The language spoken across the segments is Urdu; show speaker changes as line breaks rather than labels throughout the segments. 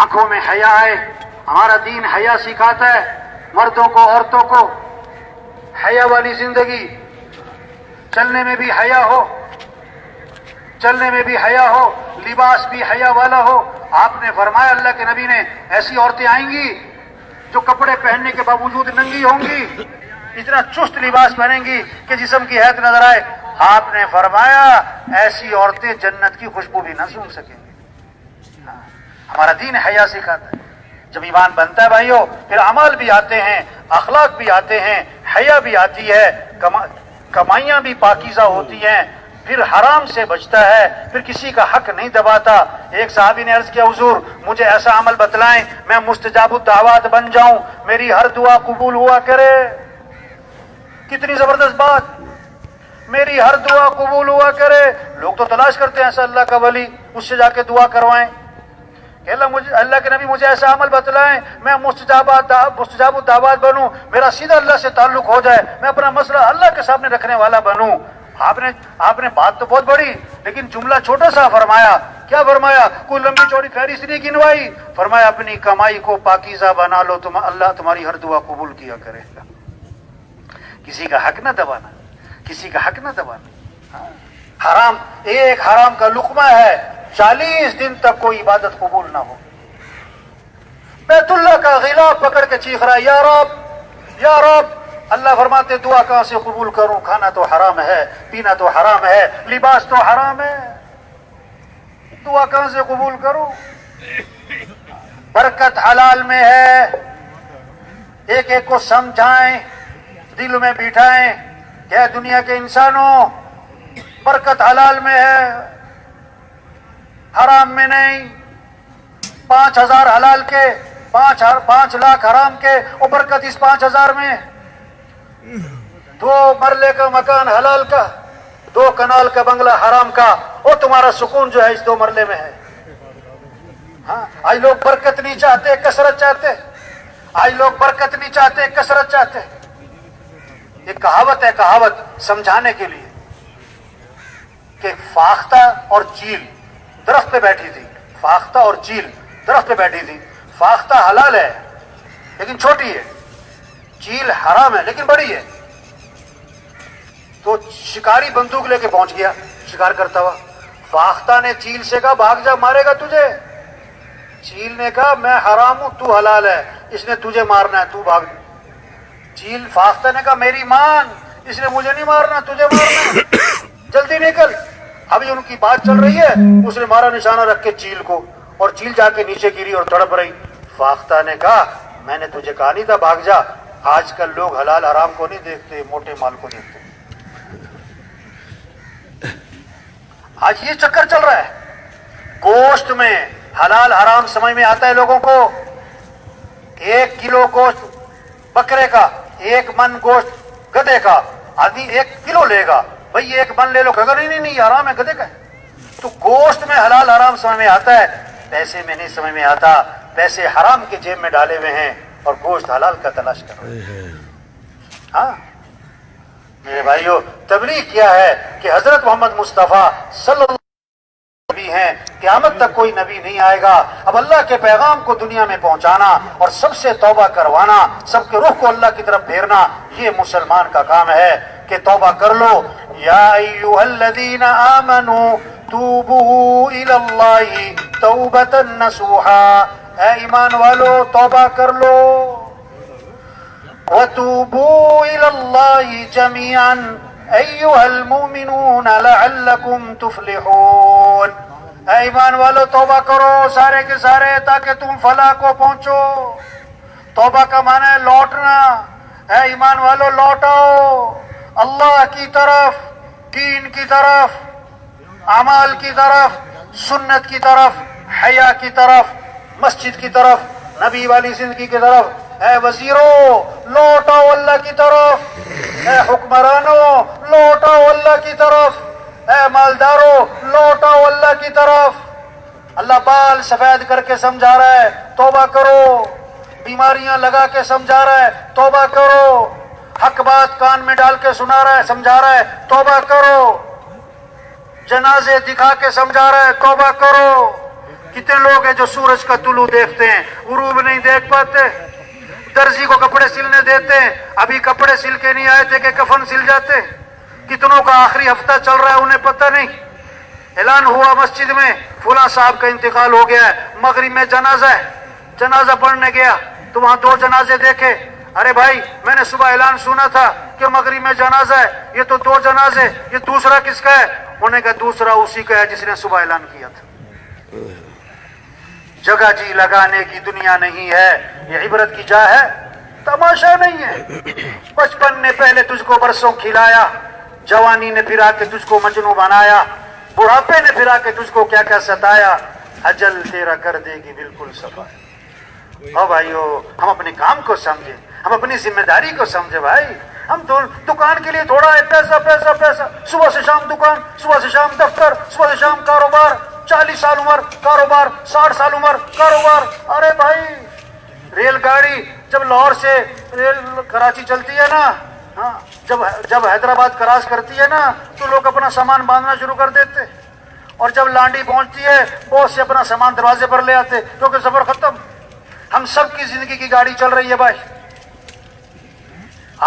آنکھوں میں حیا ہے. ہمارا دین حیا سکھاتا ہے مردوں کو عورتوں کو. حیا والی زندگی, چلنے میں بھی حیا ہو, چلنے میں بھی حیا ہو, لباس بھی حیا والا ہو. آپ نے فرمایا, اللہ کے نبی نے, ایسی عورتیں آئیں گی جو کپڑے پہننے کے باوجود ننگی ہوں گی, اتنا چست لباس پہنیں گی کہ جسم کی حیت نظر آئے. آپ نے فرمایا ایسی عورتیں جنت کی خوشبو بھی نہ سونگھ سکیں گی. ہمارا دین حیا سکھاتا ہے. جب ایمان بنتا ہے بھائیو, پھر عمل بھی آتے ہیں, اخلاق بھی آتے ہیں, حیا بھی آتی ہے, کمائیاں بھی پاکیزہ ہوتی ہیں, پھر حرام سے بچتا ہے, پھر کسی کا حق نہیں دباتا. ایک صحابی نے عرض کیا, حضور مجھے ایسا عمل بتلائیں میں مستجاب الدعوات بن جاؤں, میری ہر دعا قبول ہوا کرے. کتنی زبردست بات, میری ہر دعا قبول ہوا کرے. لوگ تو تلاش کرتے ہیں ایسا اللہ کا ولی, اس سے جا کے دعا کروائیں. کہ اللہ کے نبی مجھے ایسا عمل بتلائیں میں مستجاب الدعوات بنوں, میرا سیدھا اللہ سے تعلق ہو جائے, میں اپنا مسئلہ اللہ کے سامنے رکھنے والا بنوں. آپ نے بات تو بہت بڑی لیکن جملہ چھوٹا سا فرمایا. کیا فرمایا؟ کوئی لمبی چوڑی فہرست نہیں گنوائی. فرمایا اپنی کمائی کو پاکیزہ بنا لو, اللہ تمہاری ہر دعا قبول کیا کرے گا. کسی کا حق نہ دبانا, کسی کا حق نہ دبانا. حرام, ایک حرام کا لقمہ ہے 40 دن تک کوئی عبادت قبول نہ ہو. بیت اللہ کا غلاف پکڑ کے چیخ رہا ہے, یا رب یا رب. اللہ فرماتے دعا کہاں سے قبول کروں, کھانا تو حرام ہے, پینا تو حرام ہے, لباس تو حرام ہے, دعا کہاں سے قبول کروں. برکت حلال میں ہے. ایک ایک کو سمجھائیں, دل میں بٹھائیں کہ دنیا کے انسانوں برکت حلال میں ہے, حرام میں نہیں. 5,000 حلال کے, 5 لاکھ حرام کے, اور برکت اس 5,000 میں. 2 مرلے کا مکان حلال کا, 2 کنال کا بنگلہ حرام کا, اور تمہارا سکون جو ہے اس 2 مرلے میں ہے. ہاں, آج لوگ برکت نہیں چاہتے, کثرت چاہتے. آج لوگ برکت نہیں چاہتے, کثرت چاہتے. ایک کہاوت ہے, کہاوت سمجھانے کے لیے, کہ فاختہ اور چیل درخت پہ بیٹھی تھی. فاختہ اور چیل درخت پہ بیٹھی تھی. فاختہ حلال ہے لیکن چھوٹی ہے, چیل حرام ہے لیکن بڑی ہے. تو شکاری بندوق لے کے پہنچ گیا شکار کرتا ہوا. فاختہ نے چیل سے کہا بھاگ جا, مارے گا تجھے. چیل نے کہا میں حرام ہوں, تو حلال ہے, اس نے تجھے مارنا ہے, تو بھاگ. چیل فاختہ نے کہا میری مان, اس نے مجھے نہیں مارنا, تجھے مارنا, جلدی نکل. ابھی ان کی بات چل رہی ہے, اس نے مارا نشانہ رکھ کے چیل کو, اور چیل جا کے نیچے گری اور تڑپ رہی. فاختہ نے کہا میں نے تجھے کہا نہیں تھا بھاگ جا. آج کل لوگ حلال حرام کو نہیں دیکھتے, موٹے مال کو دیکھتے. آج یہ چکر چل رہا ہے. گوشت میں حلال حرام سمجھ میں آتا ہے لوگوں کو. 1 کلو گوشت بکرے کا, 1 من گوشت گدھے کا, آدمی 1 کلو لے گا, بھئی 1 من لے لو, کہے گا نہیں حرام ہے, گدھے کا ہے. تو گوشت میں حلال حرام سمجھ میں آتا ہے, پیسے میں نہیں سمجھ میں آتا. پیسے حرام کے جیب میں ڈالے ہوئے ہیں اور گوشت حلال کا تلاش کر رہے ہیں. ہاں میرے بھائیو, تبلیغ کیا ہے کہ حضرت محمد مصطفیٰ صلی اللہ علیہ وسلم نبی ہیں, قیامت تک کوئی نبی نہیں آئے گا. اب اللہ کے پیغام کو دنیا میں پہنچانا اور سب سے توبہ کروانا, سب کے رخ کو اللہ کی طرف پھیرنا, یہ مسلمان کا کام ہے کہ توبہ کر لو. یا ایھا الذین آمنوا توبوا الی اللہ توبۃ نصوحا, اے ایمان والو توبہ کر لو. وَتُوبُوا إِلَى اللَّهِ جَمِيعًا أَيُّهَا الْمُؤْمِنُونَ لَعَلَّكُمْ تُفْلِحُونَ. اے ایمان والو توبہ کرو سارے کے سارے تاکہ تم فلاح کو پہنچو. توبہ کا معنی ہے لوٹنا. اے ایمان والو لوٹاؤ اللہ کی طرف, دین کی طرف, اعمال کی طرف, سنت کی طرف, حیا کی طرف, مسجد کی طرف, نبی والی زندگی کی طرف. اے وزیروں لوٹاؤ اللہ کی طرف, اے حکمرانوں لوٹاؤ اللہ کی طرف, اے مالداروں لوٹاؤ اللہ کی طرف. اللہ بال سفید کر کے سمجھا رہا ہے توبہ کرو, بیماریاں لگا کے سمجھا رہا ہے توبہ کرو, حق بات کان میں ڈال کے سنا رہا ہے سمجھا رہا ہے توبہ کرو, جنازے دکھا کے سمجھا رہا ہے توبہ کرو, کتنے لوگ ہیں جو سورج کا طلوع دیکھتے ہیں، غروب نہیں دیکھ پاتے؟ درزی کو کپڑے سلنے دیتے ہیں، ابھی کپڑے سل کے نہیں آئے تھے کہ کفن سل جاتے۔ کتنوں کا آخری ہفتہ چل رہا ہے انہیں پتہ نہیں۔ اعلان ہوا مسجد میں فلاں صاحب کا انتقال ہو گیا ہے، مغرب میں جنازہ ہے، جنازہ پڑھنے گیا تو وہاں 2 جنازے دیکھے۔ ارے بھائی میں نے صبح اعلان سنا تھا کہ مغرب میں جنازہ ہے، یہ تو 2 جنازے، یہ دوسرا کس کا ہے؟ انہوں نے کہا دوسرا اسی کا ہے جس نے صبح اعلان کیا تھا۔ جگہ جی لگانے کی دنیا نہیں ہے، یہ عبرت کی جا ہے، تماشا نہیں ہے۔ بچپن نے پہلے تجھ کو برسوں کھلایا، جوانی نے پھرا کے تجھ کو مجنوں بنایا، بڑھاپے نے پھرا کے تجھ کو کیا کیا ستایا، اجل تیرا کر دے گی بالکل صفا۔ او بھائیو، ہم اپنے کام کو سمجھیں، ہم اپنی ذمہ داری کو سمجھے بھائی۔ ہم دکان کے لیے تھوڑا ہے پیسہ پیسہ پیسہ، صبح سے شام دکان، صبح سے شام دفتر، صبح سے شام کاروبار، 40 سال عمر کاروبار، 60 سال عمر کاروبار۔ ارے بھائی ریل گاڑی جب لاہور سے ریل کراچی چلتی ہے نا، ہاں جب حیدرآباد کراس کرتی ہے نا تو لوگ اپنا سامان باندھنا شروع کر دیتے، اور جب لانڈی پہنچتی ہے بہت سے اپنا سامان دروازے پر لے آتے کیونکہ سفر ختم۔ ہم سب کی زندگی کی گاڑی چل رہی ہے بھائی۔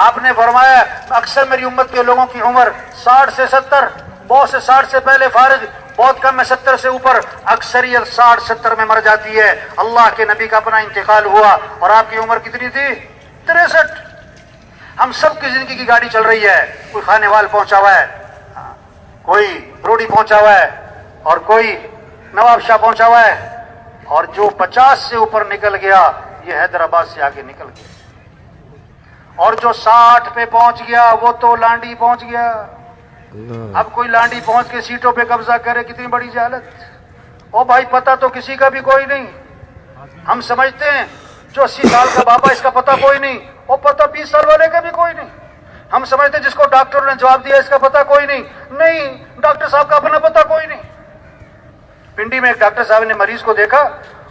آپ نے فرمایا اکثر میری امت کے لوگوں کی عمر 60 سے 70، بہت سے 60 سے پہلے فارغ، بہت کم میں 70 سے اوپر، اکثریت 60-70 میں مر جاتی ہے۔ اللہ کے نبی کا اپنا انتقال ہوا اور آپ کی عمر کتنی تھی؟ 63۔ ہم سب کی زندگی کی گاڑی چل رہی ہے، کوئی کھانے وال پہنچا ہوا ہے، کوئی روڑی پہنچا ہوا ہے، اور کوئی نواب شاہ پہنچا ہوا ہے، اور جو 50 سے اوپر نکل گیا یہ حیدرآباد سے آگے نکل گیا، اور جو 60 پہ پہنچ گیا وہ تو لانڈی پہنچ گیا۔ اب کوئی لانڈی پہنچ کے سیٹوں پہ قبضہ کرے، کتنی بڑی جہالت۔ او بھائی پتہ تو کسی کا بھی کوئی نہیں۔ ہم سمجھتے ہیں جو 80 سال کا بابا اس کا پتہ کوئی نہیں، وہ پتہ 20 سال والے کا بھی کوئی نہیں۔ ہم سمجھتے ہیں جس کو ڈاکٹر نے جواب دیا اس کا پتہ کوئی نہیں، نہیں ڈاکٹر صاحب کا اپنا پتہ کوئی نہیں۔ پنڈی میں ایک ڈاکٹر صاحب نے مریض کو دیکھا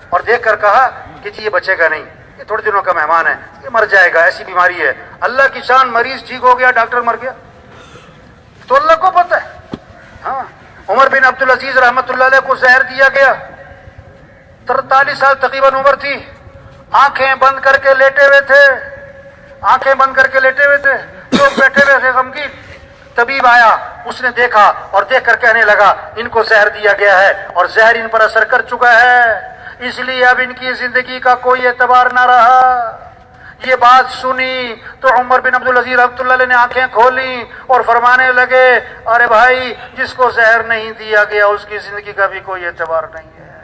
اور دیکھ کر کہا کہ جی یہ بچے گا نہیں، یہ تھوڑے دنوں کا مہمان ہے، یہ مر جائے گا، ایسی بیماری ہے۔ اللہ کی شان، مریض ٹھیک ہو گیا، ڈاکٹر مر گیا، تو اللہ کو پتہ ہے۔ ہاں عمر بن عبدالعزیز رحمۃ اللہ علیہ کو زہر دیا گیا، 43 سال تقریباً عمر تھی، آنکھیں بند کر کے لیٹے ہوئے تھے، آنکھیں بند کر کے لیٹے ہوئے تھے، لوگ بیٹھے ہوئے تھے غمگین۔ طبیب آیا، اس نے دیکھا اور دیکھ کر کہنے لگا ان کو زہر دیا گیا ہے اور زہر ان پر اثر کر چکا ہے، اس لیے اب ان کی زندگی کا کوئی اعتبار نہ رہا۔ یہ بات سنی تو عمر بن عبدالعزیز رحمۃ اللہ علیہ نے آنکھیں کھولی اور فرمانے لگے ارے بھائی جس کو زہر نہیں دیا گیا اس کی زندگی کا بھی کوئی اعتبار نہیں ہے۔